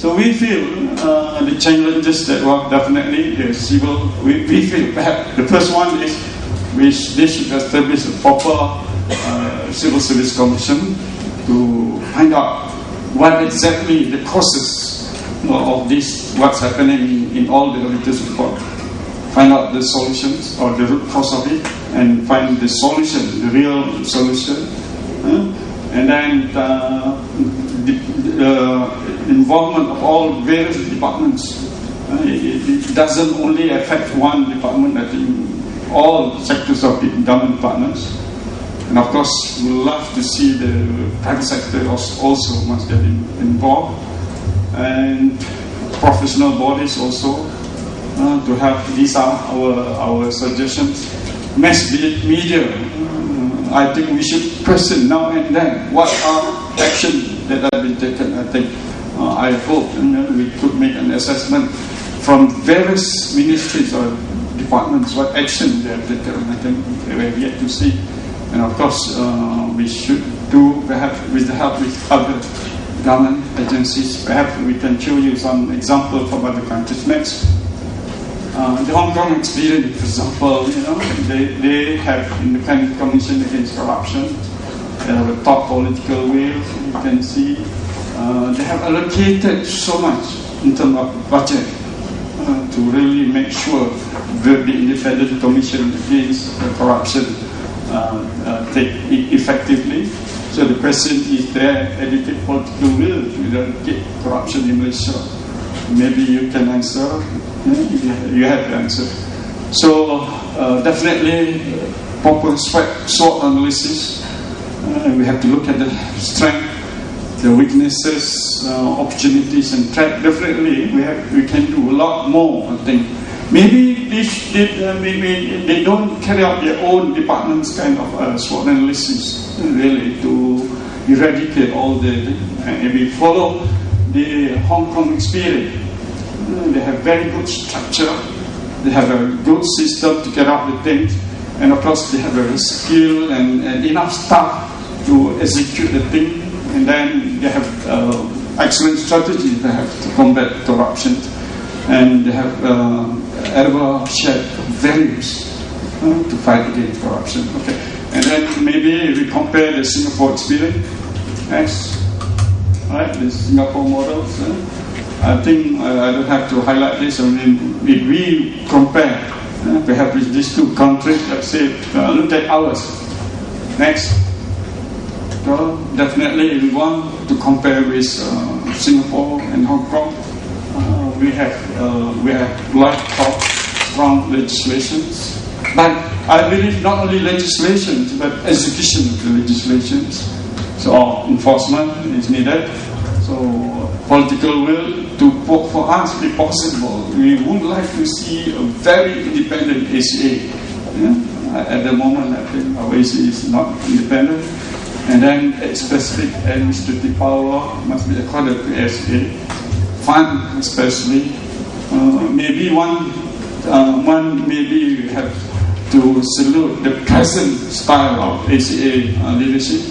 So we feel the challenges that were definitely the civil. We feel perhaps the first one is they should establish a proper civil service commission to find out what exactly the causes of this, what's happening in all the auditors' report. Find out the solutions or the root cause of it, and find the solution, the real solution, and then the involvement of all various departments. It doesn't only affect one department, I think all sectors of the government departments. And of course, we love to see the private sector also must get involved, and professional bodies also to have. These are our suggestions. Mass media, I think we should question now and then what are actions that have been taken. I think I hope we could make an assessment from various ministries or departments what action they have taken. I think we have yet to see. And of course, we should do, perhaps with the help with other government agencies. Perhaps we can show you some examples from other countries next. The Hong Kong experience, for example, they have independent commission against corruption. They have a top political will. You can see they have allocated so much in terms of budget to really make sure that the independent commission against corruption take it effectively. So the question is there adequate political will to eradicate corruption in Malaysia? Maybe you can answer. You have the answer. So definitely proper SWOT analysis. We have to look at the strength, the weaknesses, opportunities, and threat. Definitely we can do a lot more, I think. Maybe they don't carry out their own department's kind of SWOT analysis, really, to eradicate all the. And we follow the Hong Kong experience. They have very good structure. They have a good system to carry out the things, and of course they have a skill and enough staff to execute the thing. And then they have excellent strategies. They have to combat corruption, and they have ever shared values to fight against corruption. Okay, and then maybe we compare the Singapore experience. Next, right? The Singapore models. I think I don't have to highlight this. I mean, if we compare, perhaps with these two countries, let's say, look at ours. Next. So definitely, we want to compare with Singapore and Hong Kong. We have lot of strong legislations, but I believe not only legislations but execution of the legislations. So enforcement is needed. So political will for us be possible. We would like to see a very independent ACA. At the moment, I think our ACA is not independent. And then a specific administrative power must be accorded to ACA. Fund especially. Maybe one maybe have to salute the present style of ACA leadership,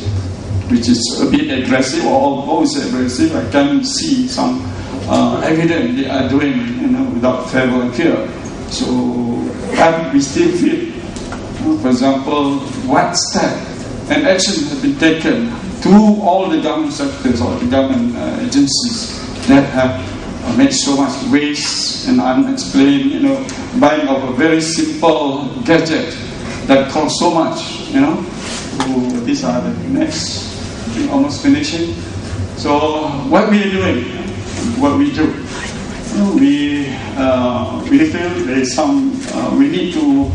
which is a bit aggressive or almost aggressive. I can see some evidence they are doing without favor and fear. So but we still feel, for example, what step and action has been taken to all the government sectors or the government agencies that have made so much waste and unexplained, buying of a very simple gadget that costs so much, So these are the next. Almost finishing. So what we are doing, what we do, we feel there is some. We need to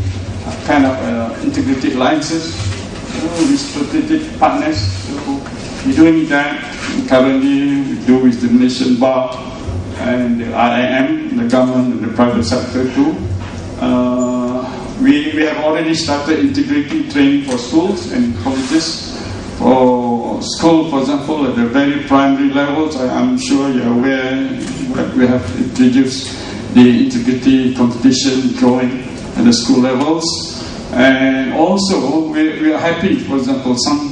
kind of integrated alliances with strategic partners. So we're doing that currently. We do with the Malaysian Bar and the IIM, the government and the private sector too. We have already started integrating training for schools and colleges. For school, for example, at the very primary levels, I'm sure you're aware that we have introduced the integrity competition drawing at the school levels. And also, we are happy, for example, some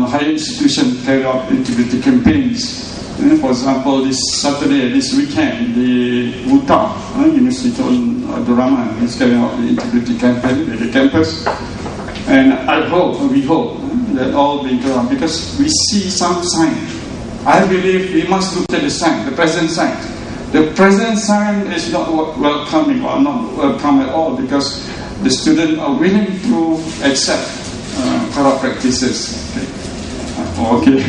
higher institutions carry out integrity campaigns For example, this Saturday, this weekend, the UTA, University Abdul Rahman, is carrying out the integrity campaign at the campus. And we hope that all be done, because we see some sign. I believe we must look at the sign, the present sign. The present sign is not welcoming or not welcome at all, because the students are willing to accept corrupt practices. Okay,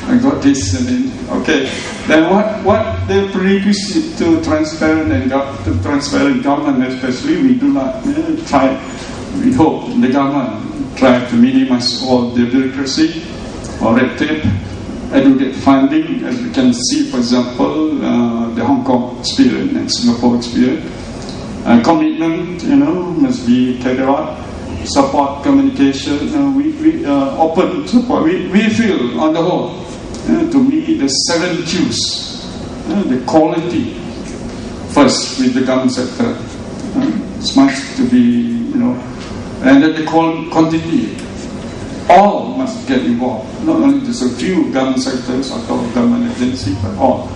I got this. And then, okay, then what the prerequisite to transparent and to transparent government, especially, we do not try. We hope the government try to minimize all the bureaucracy or red tape, adequate funding, as we can see, for example, the Hong Kong experience and Singapore experience. Commitment, must be carried out. Support communication. We open support. We feel, on the whole, to me, the 7 Qs, the quality first with the government sector. It's much to be, and then the quantity. All must get involved. Not only just a few government sectors or government agencies, but all.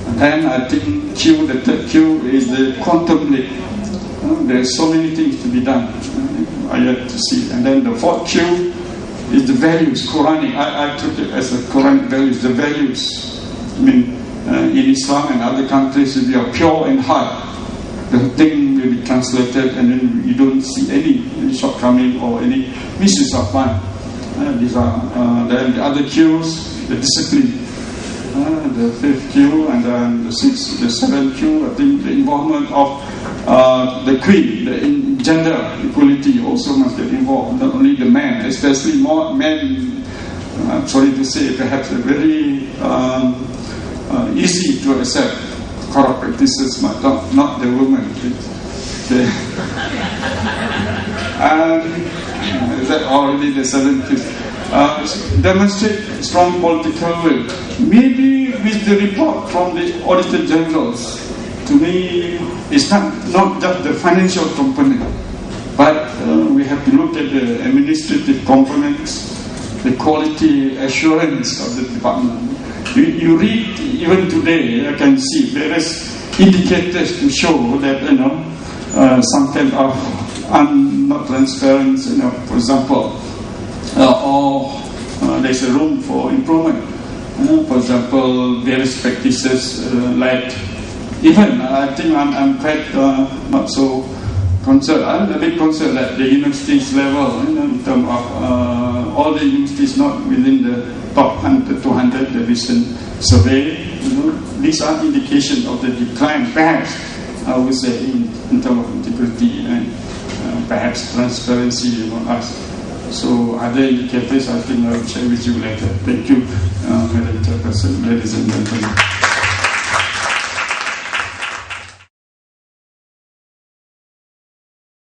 And then I think the third Q is the quantum leap. There are so many things to be done. I yet to see. And then the fourth Q is the values, Quranic. I took it as the Quranic values, the values. I mean, in Islam and other countries, if you are pure in heart, the thing will be translated, and then you don't see any shortcoming or any misuse of mind. These are then the other Qs, the discipline. The fifth Q, and then the sixth, the seventh Q. I think the involvement of the Queen, the gender equality also must get involved. Not only the men, especially more men. I'm sorry to say, perhaps are very easy to accept corrupt practices, but not the women. Is that already the seventh Q? Demonstrate strong political will. Maybe with the report from the Auditor Generals, to me, it's not just the financial component, but we have to look at the administrative components, the quality assurance of the department. You read, even today, I can see various indicators to show that, some kind of not transparency, for example, or there's a room for improvement. For example, various practices like, even I think I'm quite not so concerned. I'm a bit concerned at the universities level, in terms of all the universities not within the top 100, 200, the recent survey. These are indications of the decline, perhaps, I would say, in terms of integrity and perhaps transparency among us. So other indicators, I think I will share with you later. Thank you, Madam Chairperson, ladies and gentlemen.